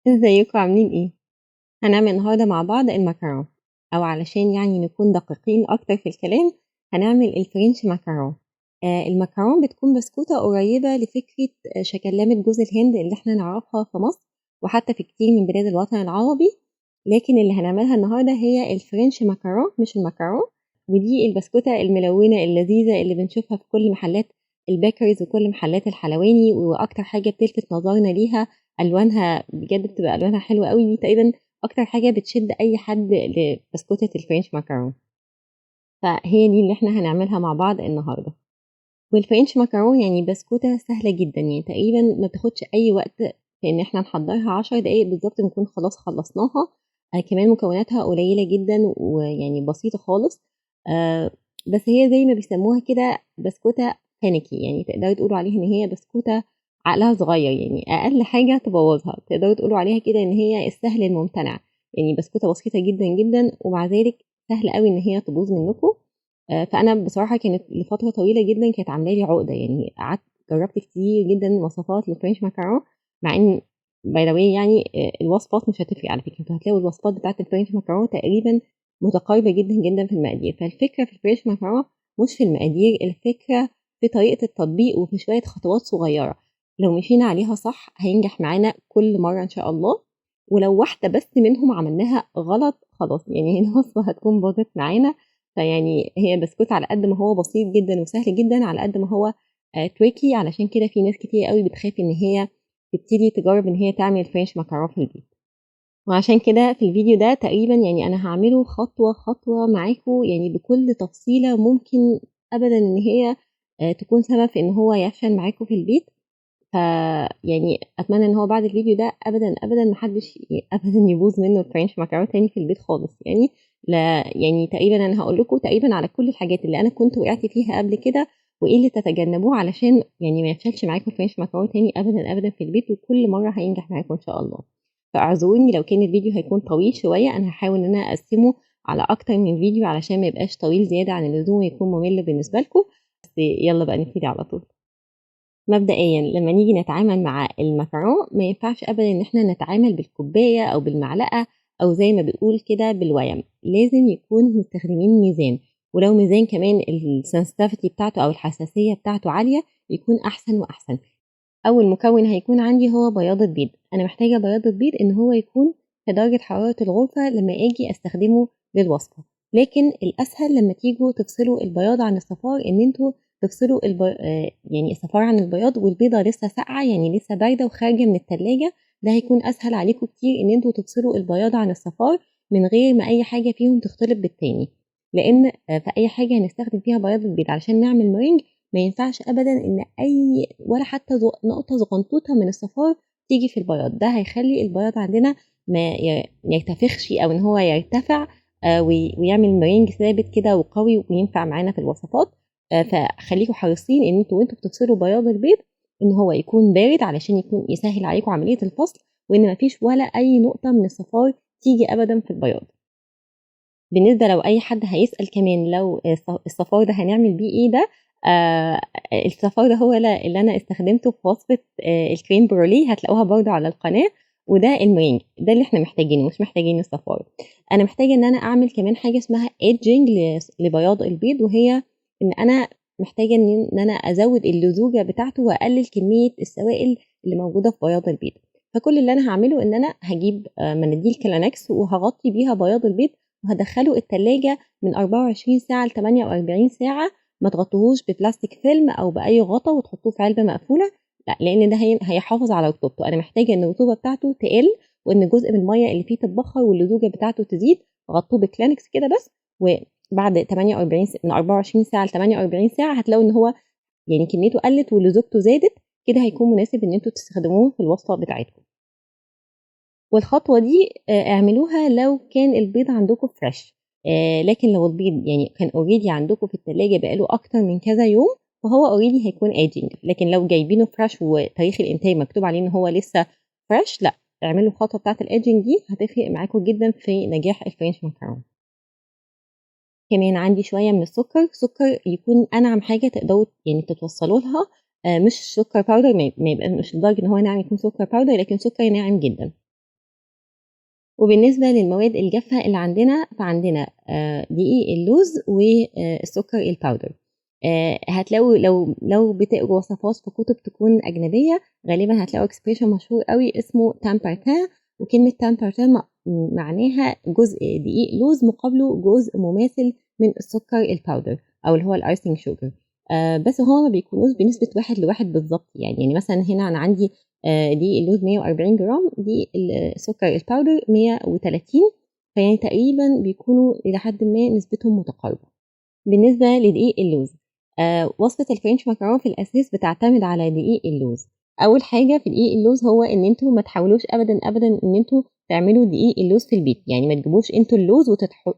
ازيكم عاملين ايه؟ هنعمل النهارده مع بعض المكرونه، او علشان يعني نكون دقيقين اكتر في الكلام هنعمل الفرنش مكرونه. المكرونه بتكون بسكوته قريبه لفكره شكلامه جوز الهند اللي احنا نعرفها في مصر وحتى في كتير من بلاد الوطن العربي. لكن اللي هنعملها النهارده هي الفرنش مكرونه مش المكرونه. ودي البسكوته الملونه اللذيذه اللي بنشوفها في كل محلات البيكريز وكل محلات الحلواني، واكتر حاجه بتلفت نظرنا ليها ألوانها، بجد بتبقى ألوانها حلوة أوي. دي تقريبًا أكتر حاجة بتشد أي حد لبسكوتة الفرنش ماكارون، فهي دي اللي إحنا هنعملها مع بعض النهارده. والفرنش ماكارون يعني بسكوتة سهلة جدًا، يعني تقريبًا ما بتاخدش أي وقت في إن إحنا نحضّرها، 10 دقايق بالضبط بنكون خلاص خلّصناها. كمان مكوناتها قليلة جدًا ويعني بسيطة خالص. بس هي زي ما بيسموها كده بسكوتة panicky، يعني تقدروا تقولوا عليها إن هي بسكوتة عقلها صغير، يعني أقل حاجة تبوظها، تقدروا تقولوا عليها كده إن هي السهل الممتنع، يعني بسكوتة بسيطة جدًا، جدًا، ومع ذلك سهل أوي إن هي تبوظ منكم. فأنا بصراحة كانت لفترة طويلة جدًا كانت عاملة لي عقدة، يعني قعدت جرّبت كتير جدًا وصفات للfrench macaron، مع إن by the way يعني الوصفات مش هتفرق على فكرة، أنتم هتلاقوا الوصفات بتاعة الfrench macaron تقريبًا متقاربة جدًا، جدًا في المقادير. فالفكرة في الfrench macaron مش في المقادير، الفكرة في طريقة التطبيق وفي شوية خطوات صغيرة، لو مشينا عليها صح هينجح معانا كل مرّة إن شاء الله. ولو واحدة بس منهم عملناها غلط خلاص يعني الوصفة هتكون باظت معانا. فيعني هي بسكوت على قد ما هو بسيط جدًا وسهل جدًا، على قد ما هو tricky، علشان كده في ناس كتير أوي بتخاف إن هي تبتدي تجرّب إن هي تعمل French macaron في البيت. وعشان كده في الفيديو ده تقريبًا يعني أنا هاعمله خطوة، خطوة معاكم، يعني بكل تفصيلة ممكن أبدًا إن هي تكون سبب في إن هو يفشل معاكم في البيت. فيعني أتمنى إن هو بعد الفيديو ده أبدًا، أبدًا ما حدش أبدًا يبوظ منه الfrench macaron تاني في البيت خالص يعني. لا يعني تقريبًا أنا هاقول لكم تقريبًا على كل الحاجات اللي أنا كنت وقعت فيها قبل كده، وإيه اللي تتجنبوه علشان يعني ما يفشلش معاكم الfrench macaron تاني أبدًا، أبدًا في البيت، وكل مرة هينجح معاكم إن شاء الله. فاعذروني لو كان الفيديو هيكون طويل شوية، أنا هاحاول إن أنا أقسّمه على أكتر من فيديو علشان ما يبقاش طويل زيادة عن اللزوم ويكون ممل بالنسبة لكم. بس يالّا بقى نبتدي على طول. مبدئيًا لمّا نيجي نتعامل مع المكرونة ما ينفعش أبدًا إن إحنا نتعامل بالكوباية أو بالمعلقة أو زي ما بنقول كده بالويّم، لازم يكون مستخدمين ميزان، ولو ميزان كمان الsensitivity بتاعته أو الحساسية بتاعته عالية يكون أحسن وأحسن. أول مكون هيكون عندي هو بياض البيض، أنا محتاجة بياض البيض إن هو يكون في درجة حرارة الغرفة لمّا آجي أستخدمه للوصفة، لكن الأسهل لمّا تيجوا تفصلوا البياض عن الصفار إن أنتم تفصلوا يعني الصفار عن البياض والبيضة لسه ساقعة، يعني لسه باردة وخارجة من التلاجة، ده هيكون أسهل عليكم كتير إن أنتم تفصلوا البياض عن الصفار من غير ما أي حاجة فيهم تختلط بالتاني. لإن في أي حاجة هنستخدم فيها بياض البيض علشان نعمل مeringue ما ينفعش أبدًا إن أي ولا حتى نقطة صغنطوطة من الصفار تيجي في البياض، ده هيخلّي البياض عندنا ما يرتفخش أو إن هو يرتفع ويعمل مeringue ثابت كده وقوي وينفع معانا في الوصفات. فخليكم حريصين إن أنتم وأنتم بتفصلوا بياض البيض إن هو يكون بارد علشان يكون يسهّل عليكم عملية الفصل، وإن ما فيش ولا أي نقطة من الصفار تيجي أبدًا في البياض. بالنسبة لو أي حد هيسأل كمان لو الصفار ده هنعمل بيه إيه ده، آآ الصفار ده هو اللي أنا استخدمته في وصفة الكريم بروليه، هتلاقوها برضه على القناة، وده المرنج، ده اللي إحنا محتاجينه مش محتاجين الصفار. أنا محتاجة إن أنا أعمل كمان حاجة اسمها edging لبياض البيض، وهي إن أنا محتاجة إن أنا أزوّد اللزوجة بتاعته وأقلل كمية السوائل اللي موجودة في بياض البيض. فكل اللي أنا هاعمله إن أنا هاجيب مناديل كلانكس وهاغطي بيها بياض البيض وهادخّله التلاجة من 24 ساعة ل48 ساعة، ما تغطّوهوش ببلاستيك فيلم أو بأي غطا وتحطّوه في علبة مقفولة، لأ، لإن ده هيحافظ على رطوبته. أنا محتاجة إن الرطوبة بتاعته تقِل وإن جزء من المَيّة اللي فيه تتبخّر واللزوجة بتاعته تزيد، غطّوه بكلينكس كده بس، وبعد 48 من 24 ساعة ل48 ساعة هتلاقوا إن هو يعني كميته قلّت ولزوجته زادت، كده هيكون مناسب إن أنتم تستخدموه في الوصفة بتاعتكم. والخطوة دي اعملوها لو كان البيض عندكم فريش. لكن لو البيض يعني كان already عندكم في التلاجة بقى له أكتر من كذا يوم، فهو already هيكون aging، لكن لو جايبينه فريش وتاريخ الإنتاج مكتوب عليه إن هو لسه فريش، لأ، اعملوا الخطوة بتاعة الaging دي هتفرق معاكم جدًا في نجاح الfrench macaron. كمان عندي شوية من السكر، سكر يكون أنعم حاجة تقدروا يعني تتوصّلوا لها، مش سكر powder، ما يبقى مش لدرجة إن هو ناعم يكون سكر powder، لكن سكر ناعم جدًا. وبالنسبة للمواد الجافة اللي عندنا فعندنا دقيق اللوز والسكر الباودر. هتلاقوا لو بتقروا وصفات في كتب تكون أجنبية غالبا هتلاقوا اكسبريشن مشهور قوي اسمه تامبرتان، وكلمة تامبرتان معناها جزء دقيق لوز مقابله جزء مماثل من السكر الباودر أو اللي هو الأيسنج شوجر. بس هو ما بيكونوش بنسبة 1:1 بالظبط، يعني مثلا هنا أنا عندي دقيق اللوز 140 جرام، دقيق السكر الباودر 130، فيعني تقريبا بيكونوا إلى حد ما نسبتهم متقاربة. بالنسبة لدقيق اللوز وصفة الفرنش ماكارون في الأساس بتعتمد على دقيق اللوز. أول حاجة في دقيق اللوز هو إن انتوا ما تحاولوش أبدا إن انتوا تعملوا دقيق اللوز في البيت، يعني ما تجيبوش انتوا اللوز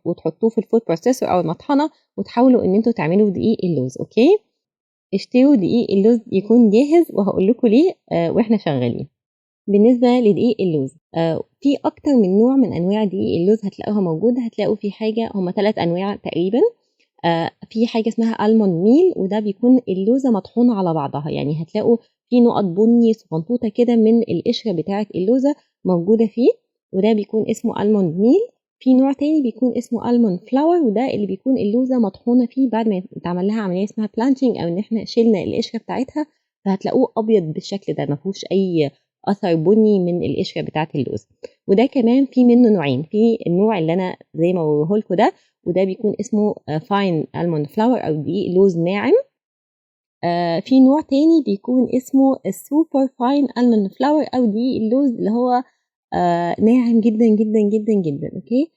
وتحطوه في الفود بروسيسور أو المطحنة وتحاولوا إن انتوا تعملوا دقيق اللوز. أوكي، اشتروا دقيق اللوز يكون جاهز وهقول لكم ليه واحنا شغالين. بالنسبة لدقيق اللوز في أكتر من نوع من أنواع دقيق اللوز هتلاقوها موجودة. هتلاقوا في حاجة هما 3 أنواع تقريبا. في حاجة اسمها ألموند ميل، وده بيكون اللوزة مطحونة على بعضها، يعني هتلاقوا في نقط بني صغنطوطة كده من القشرة بتاعة اللوزة موجودة فيه، وده بيكون اسمه ألموند ميل. في نوع تاني بيكون اسمه ألموند فلاور، وده اللي بيكون اللوزة مطحونة فيه بعد ما يتعمل لها عملية اسمها بلانشنج أو إن احنا شلنا القشرة بتاعتها، فهتلاقوه أبيض بالشكل ده مفهوش أي أثر بني من القشرة بتاعة اللوز. وده كمان في منه نوعين، في النوع اللي أنا زي ما بوريهولكوا ده، وده بيكون اسمه فاين ألموند فلاور أو دقيق لوز ناعم. في نوع تاني بيكون اسمه السوبر فاين ألموند فلاور أو دقيق اللوز اللي هو ناعم جدا جدا جدا جدا. أوكي،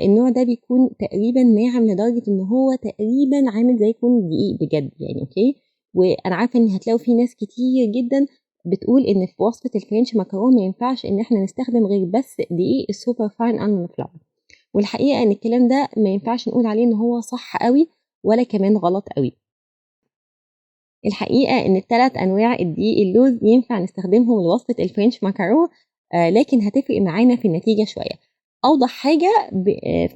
النوع ده بيكون تقريبا ناعم لدرجة إن هو تقريبا عامل زي يكون دقيق بجد يعني. أوكي، وأنا عارفة إن هتلاقوا في ناس كتير جدا بتقول إن في وصفة الفرنش ماكارون ما ينفعش إن احنا نستخدم غير بس دقيق السوبر فاين ألموند فلاور، والحقيقة إن الكلام ده ما ينفعش نقول عليه إن هو صح قوي ولا كمان غلط قوي. الحقيقة إن ال3 أنواع الدقيق اللوز ينفع نستخدمهم لوصفة الفرنش ماكارون، لكن هتفرق معانا في النتيجة شوية. أوضح حاجة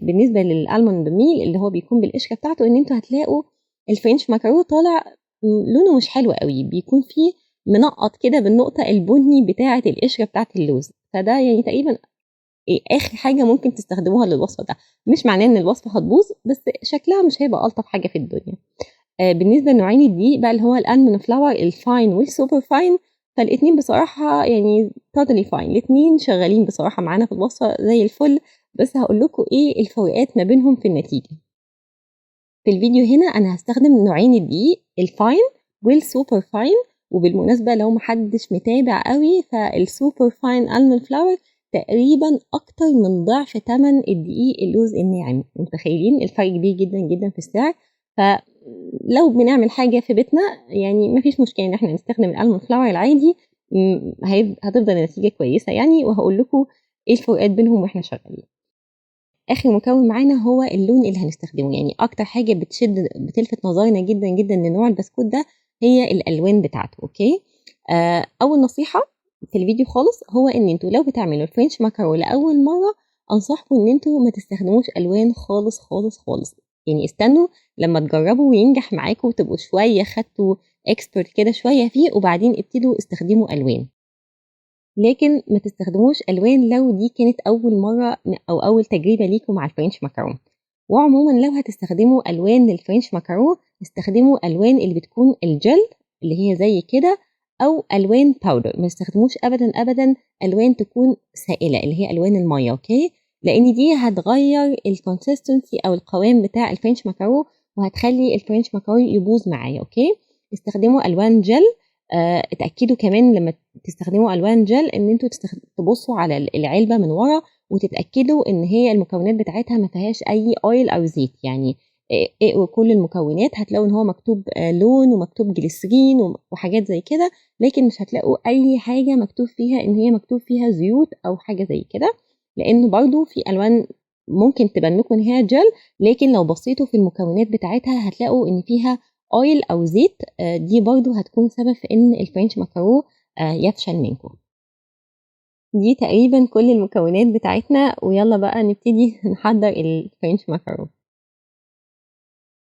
بالنسبة للألموند ميل اللي هو بيكون بالقشرة بتاعته إن انتوا هتلاقوا الفرنش ماكارون طالع لونه مش حلو قوي، بيكون فيه منقط كده بالنقطة البني بتاعة القشرة بتاعة اللوز، فده يعني تقريبا آخر حاجة ممكن تستخدموها للوصفة ده. مش معناه إن الوصفة هتبوظ، بس شكلها مش هيبقى ألطف حاجة في الدنيا. بالنسبة لنوعين الدقيق بقى اللي هو الألموند فلاور الفاين والسوبر فاين، فالاتنين بصراحة يعني totally fine، الاتنين شغالين بصراحة معانا في الوصفة زي الفل، بس هقول لكم إيه الفروقات ما بينهم في النتيجة. في الفيديو هنا أنا هستخدم نوعين الدقيق الفاين والسوبر فاين، وبالمناسبة لو محدش متابع قوي فالسوبر فاين ألموند فلاور تقريبا أكتر من ضعف تمن الدقيق اللوز الناعم. متخيلين الفرق كبير جدا جدا في السعر؟ فلو بنعمل حاجة في بيتنا يعني مفيش مشكلة إن احنا نستخدم الألموند فلاور العادي، هتفضل النتيجة كويسة يعني، وهقول لكم إيه الفروقات بينهم واحنا شغالين. آخر مكون معانا هو اللون اللي هنستخدمه، يعني أكتر حاجة بتلفت نظرنا جدا جدا لنوع البسكوت ده هي الألوان بتاعته. أوكي، أول نصيحة في الفيديو خالص هو إن انتوا لو بتعملوا الفرنش ماكارون لأول مرة أنصحكم إن انتوا ما تستخدموش ألوان خالص خالص خالص، يعني استنوا لما تجربوا وينجح معاكم وتبقوا شوية خدتوا اكسبرت كده شوية فيه وبعدين ابتدوا استخدموا ألوان، لكن ما تستخدموش ألوان لو دي كانت أول مرة أو أول تجربة ليكم مع الفرنش ماكارون. وعموما لو هتستخدموا ألوان للفرنش ماكارون استخدموا ألوان اللي بتكون الجل اللي هي زي كده أو ألوان باودر، ما تستخدموش أبدا أبدا ألوان تكون سائلة اللي هي ألوان المية. أوكي، لأن دي هتغير الكونسيستنسي أو القوام بتاع الفرنش ماكارون وهتخلي الفرنش ماكارون يبوظ معايا. أوكي، استخدموا ألوان جل. اتأكدوا كمان لما تستخدموا ألوان جل إن انتوا تبصوا على العلبة من ورا وتتأكدوا إن هي المكونات بتاعتها ما فيهاش أي أويل أو زيت، يعني اقروا كل المكونات هتلاقوا إن هو مكتوب لون ومكتوب جليسرين وحاجات زي كده، لكن مش هتلاقوا أي حاجة مكتوب فيها إن هي مكتوب فيها زيوت أو حاجة زي كده، لأن برضو في ألوان ممكن تبان لكم إن هي جل، لكن لو بصيتوا في المكونات بتاعتها هتلاقوا إن فيها اويل او زيت، دي برضو هتكون سبب في ان الفرنش ماكارون يفشل منكم. دي تقريبا كل المكونات بتاعتنا، ويلا بقى نبتدي نحضر الفرنش ماكارون.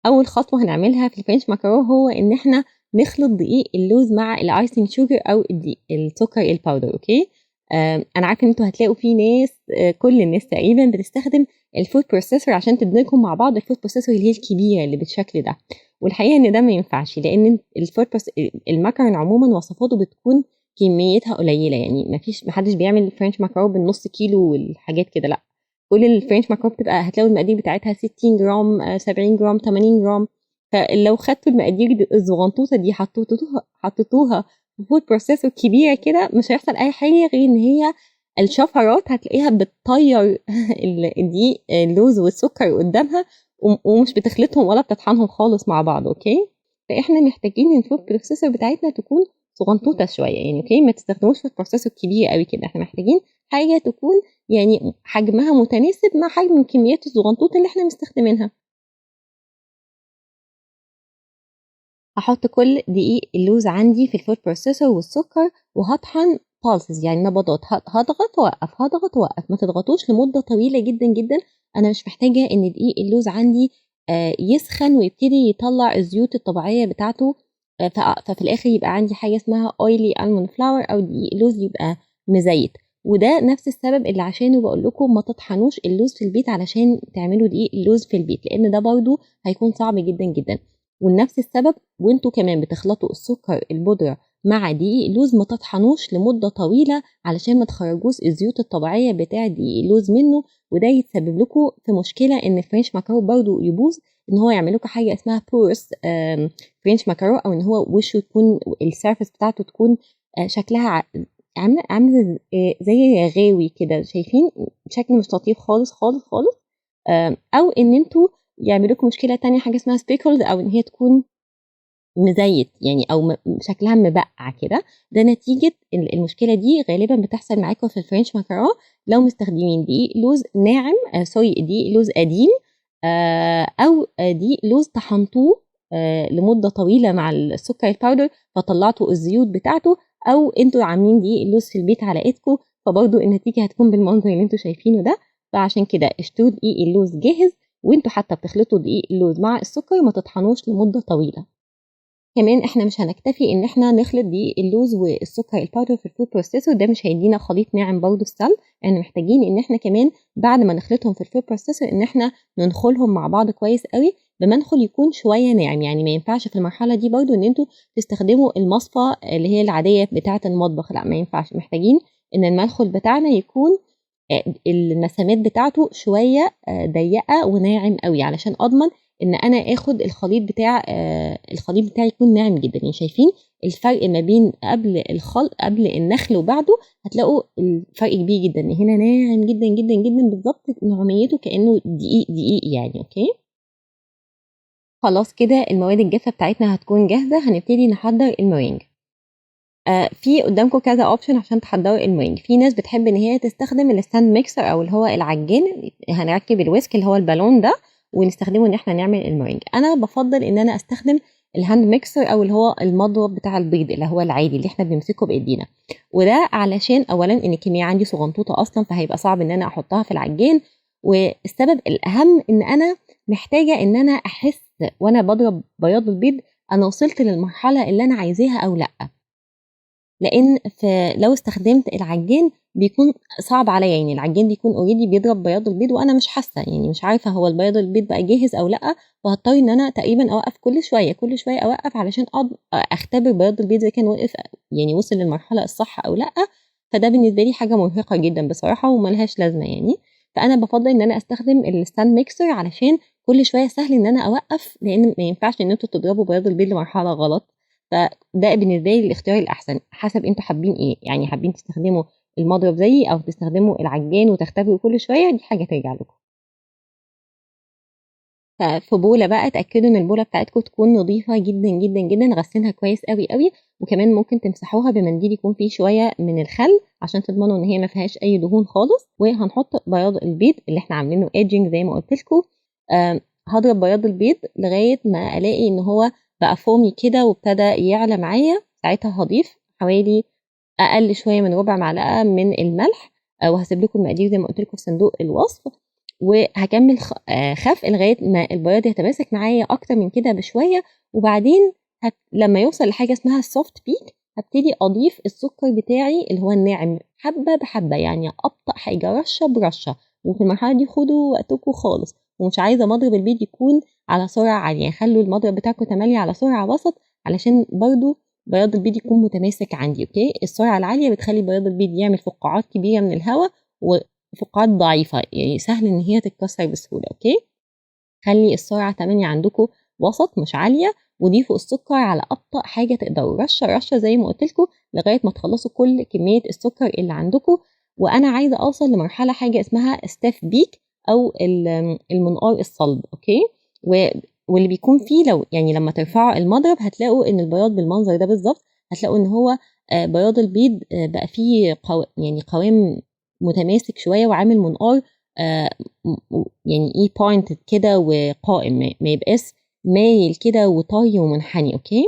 اول خطوه هنعملها في الفرنش ماكارون هو ان احنا نخلط دقيق اللوز مع الايسنج شوجر او السكر الباودر. اوكي، انا عارفه ان انتوا هتلاقوا في ناس، كل الناس تقريبا بتستخدم الفود بروسيسور عشان تدمجهم مع بعض، الفود بروسيسور اللي هي الكبيره اللي بالشكل ده. والحقيقه ان ده ما ينفعش، لان المكرون عموما وصفاته بتكون كميتها قليله، يعني ما حدش بيعمل فرنش مكرون بالنص كيلو والحاجات كده، لا. كل الفرنش مكرون بتبقى هتلاقوا المقادير بتاعتها 60 جرام، 70 جرام، 80 جرام. فلو خدتوا المقادير الصغنطوطه دي حطيتوها في فود بروسيسور كبيره كده، مش هيحصل اي حاجه غير ان هي الشفرات هتلاقيها بتطير دي اللوز والسكر قدامها، ومش بتخلطهم ولا بتطحنهم خالص مع بعض. اوكي، فاحنا محتاجين ان الفود بروسيسور بتاعتنا تكون صغنطوطه شويه، يعني اوكي ما تستخدموش فود بروسيسور كبير قوي كده. احنا محتاجين حاجه تكون يعني حجمها متناسب مع حجم الكميات الصغنطوطه اللي احنا مستخدمينها. هحط كل دقيق اللوز عندي في الفود بروسيسور والسكر، وهطحن بالسز يعني نبضات، هضغط واوقف هضغط واوقف، ما تضغطوش لمده طويله جدا جدا. انا مش محتاجه ان دقيق اللوز عندي يسخن ويبتدي يطلع الزيوت الطبيعيه بتاعته، ففي الاخر يبقى عندي حاجه اسمها اويلي الموند فلاور او دقيق اللوز يبقى مزيت. وده نفس السبب اللي عشانه بقول لكم ما تطحنوش اللوز في البيت علشان تعملوا دقيق اللوز في البيت، لان ده برضو هيكون صعب جدا جدا. ونفس السبب وانتوا كمان بتخلطوا السكر البودرة مع دقيق اللوز، ما تطحنوش لمدة طويلة علشان ما تخرجوش الزيوت الطبيعية بتاع دقيق اللوز منه، وده يتسبب لكم في مشكلة ان الفرنش ماكارو برضو يبوظ، ان هو يعمل لكم حاجة اسمها بورس فرنش ماكارو، او ان هو وشه تكون السيرفس بتاعته تكون شكلها عامله زي غاوي كده، شايفين شكل مش لطيف خالص خالص خالص. او ان انتوا يعملوا لكم مشكله تانية حاجه اسمها سبيكلد، او ان هي تكون مزيت يعني، او شكلها مبقع كده. ده نتيجه المشكله دي غالبا بتحصل معاكم في الفرنش ماكارون لو مستخدمين دقيق لوز ناعم، سوري دقيق لوز قديم، او دقيق لوز طحنتوه لمده طويله مع السكر الباودر فطلعتوا الزيوت بتاعته، او انتوا عاملين دقيق اللوز في البيت على ايدكم، فبرضو النتيجه هتكون بالمنظر اللي انتوا شايفينه ده. فعشان كده اشتروا دقيق اللوز جاهز، وانتوا حتى بتخلطوا دقيق اللوز مع السكر ما تطحنوش لمده طويله. كمان احنا مش هنكتفي ان احنا نخلط دقيق اللوز والسكر الباودر في الفود بروسيسور، ده مش هيدينا خليط ناعم برضه السلق. احنا محتاجين ان احنا كمان بعد ما نخلطهم في الفود بروسيسور ان احنا ننخلهم مع بعض كويس قوي بمنخل يكون شويه ناعم. يعني ما ينفعش في المرحله دي برضه ان انتوا تستخدموا المصفى اللي هي العاديه بتاعه المطبخ، لا ما ينفعش. محتاجين ان المنخل بتاعنا يكون المسامات بتاعته شويه ضيقه وناعم قوي، علشان اضمن ان انا اخد الخليط بتاعي يكون ناعم جدا. يعني شايفين الفرق ما بين قبل النخل وبعده، هتلاقوا الفرق كبير جدا. هنا ناعم جدا جدا جدا بالظبط نعوميته كانه دقيق دقيق يعني. اوكي خلاص كده المواد الجافه بتاعتنا هتكون جاهزه، هنبتدي نحضر المورينج. في قدامكم كذا اوبشن عشان تحضروا المورينج. في ناس بتحب ان هي تستخدم الستاند ميكسر او اللي هو العجان، هنركب الويسك اللي هو البالون ده ونستخدمه ان احنا نعمل المورينج. انا بفضل ان انا استخدم الهاند ميكسر او اللي هو المضرب بتاع البيض اللي هو العادي اللي احنا بنمسكه بايدينا، وده علشان اولا ان الكميه عندي صغنطوطه اصلا فهيبقى صعب ان انا احطها في العجان، والسبب الاهم ان انا محتاجه ان انا احس وانا بضرب بياض البيض انا وصلت للمرحله اللي انا عايزاها او لا. لان لو استخدمت العجان بيكون صعب عليا، يعني العجان بيكون اوريدي بيضرب بياض البيض وانا مش حاسه، يعني مش عارفه هو البياض البيض بقى جاهز او لا، فهضطر ان انا تقريبا اوقف كل شويه كل شويه اوقف علشان اختبر بياض البيض اذا كان وقف يعني وصل للمرحله الصح او لا. فده بالنسبه لي حاجه مرهقه جدا بصراحه وملهاش لازمه يعني. فانا بفضل ان انا استخدم الستاند ميكسر علشان كل شويه سهل ان انا اوقف، لان ما ينفعش ان انتوا تضربوا بياض البيض لمرحله غلط. فده بالنسبه لي الاختيار الاحسن حسب انتوا حابين ايه، يعني حابين تستخدموا المضرب زيي او تستخدموا العجان وتختبروا كل شويه، دي حاجه ترجع لكم. ففي بوله بقى اتاكدوا ان البوله بتاعتكم تكون نظيفه جدا جدا جدا، غسلينها كويس قوي قوي، وكمان ممكن تمسحوها بمنديل يكون فيه شويه من الخل عشان تضمنوا ان هي ما فيهاش اي دهون خالص. وهنحط بياض البيض اللي احنا عاملينه ايدجنج زي ما قلت لكم. هضرب بياض البيض لغايه ما الاقي ان هو بقى فومي كده وابتدى يعلى معايا، ساعتها هضيف حوالي اقل شويه من ربع معلقه من الملح، وهسيب لكم المقادير زي ما قلت لكم في صندوق الوصف. وهكمل خفق لغايه ما البياض يتماسك معايا اكتر من كده بشويه، وبعدين لما يوصل لحاجه اسمها السوفت بيك هبتدي اضيف السكر بتاعي اللي هو الناعم حبه بحبه، يعني ابطأ حاجه رشه برشه. وفي المرحله دي خدوا وقتكم خالص، ومش عايزه مضرب البيض يكون على سرعه عاليه، خلوا المضرب بتاعكم تملي على سرعه وسط علشان برضو بياض البيض يكون متماسك عندي. اوكي، السرعه العاليه بتخلي بياض البيض يعمل فقاعات كبيره من الهواء وفقاعات ضعيفه، يعني سهل ان هي تتكسر بسهوله. اوكي، خلي السرعه 8 عندكم وسط مش عاليه، وضيفوا السكر على ابطأ حاجه تقدروا، رشه رشه زي ما قلت لكم لغايه ما تخلصوا كل كميه السكر اللي عندكم. وانا عايزه اوصل لمرحله حاجه اسمها ستاف بيك او المنقار الصلب. اوكي، واللي بيكون فيه لو يعني لما ترفعوا المضرب هتلاقوا ان البياض بالمنظر ده بالظبط، هتلاقوا ان هو بياض البيض بقى فيه يعني قوام متماسك شويه وعامل منقار يعني ايه بوينتد كده وقائم، ما يبقاش مايل كده وطري ومنحني. اوكي،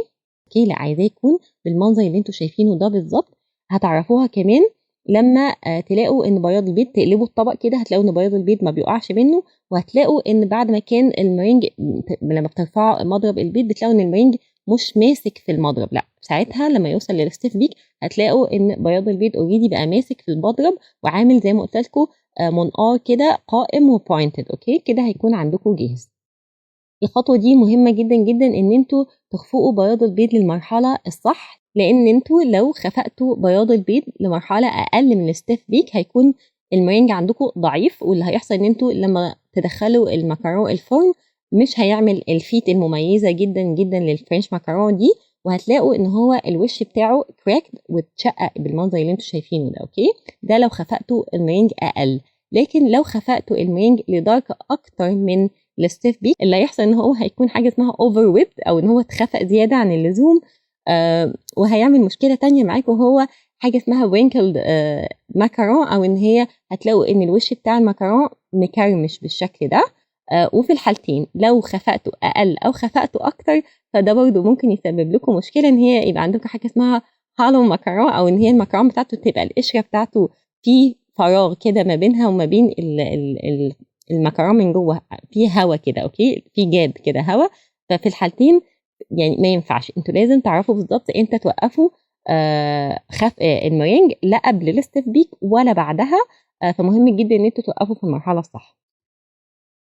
لا، عايزاه يكون بالمنظر اللي انتوا شايفينه ده بالظبط. هتعرفوها كمان لما تلاقوا ان بياض البيض، تقلبوا الطبق كده هتلاقوا ان بياض البيض ما بيقعش منه، وهتلاقوا ان بعد ما كان المرنج لما بترفعوا مضرب البيض بتلاقوا ان المرنج مش ماسك في المضرب، لا ساعتها لما يوصل للستيف بيك هتلاقوا ان بياض البيض اوريدي بقى ماسك في المضرب وعامل زي ما قلت لكم منقار كده قائم وبوينتد. اوكي، كده هيكون عندكم جاهز. الخطوه دي مهمه جدا جدا ان انتوا تخفقوا بياض البيض للمرحله الصح، لان انتوا لو خفقتوا بياض البيض لمرحله اقل من الستيف بيك هيكون المرنج عندكم ضعيف، واللي هيحصل ان انتوا لما تدخلوا المكرونه الفرن مش هيعمل الفيت المميزه جدا جدا للفرنش مكرونه دي، وهتلاقوا ان هو الوش بتاعه كراكد واتشقق بالمنظر اللي انتوا شايفينه ده. اوكي، ده لو خفقتوا المرنج اقل. لكن لو خفقتوا المرنج لدرجه اكتر من الستيف بيك اللي هيحصل ان هو هيكون حاجه اسمها اوفر ويب، او ان هو اتخفق زياده عن اللزوم. وهيعمل مشكله تانية معاكم، وهو حاجه اسمها وينكلد ماكارون، او ان هي هتلاقوا ان الوش بتاع الماكارون مكرمش بالشكل ده. وفي الحالتين لو خفقتوا اقل او خفقتوا اكتر فده برضو ممكن يسبب لكم مشكله، ان هي يبقى عندكم حاجه اسمها هالو ماكارون، او ان هي الماكارون بتاعته تبقى القشره بتاعته في فراغ كده ما بينها وما بين المكرونه من جوه في هوا كده. اوكي، في جاب كده هوا. ففي الحالتين يعني ما ينفعش، انتوا لازم تعرفوا بالظبط امتى توقفوا خف المرينج، لا قبل الستيف بيك ولا بعدها. فمهم جدا ان انتوا توقفوا في المرحله الصح.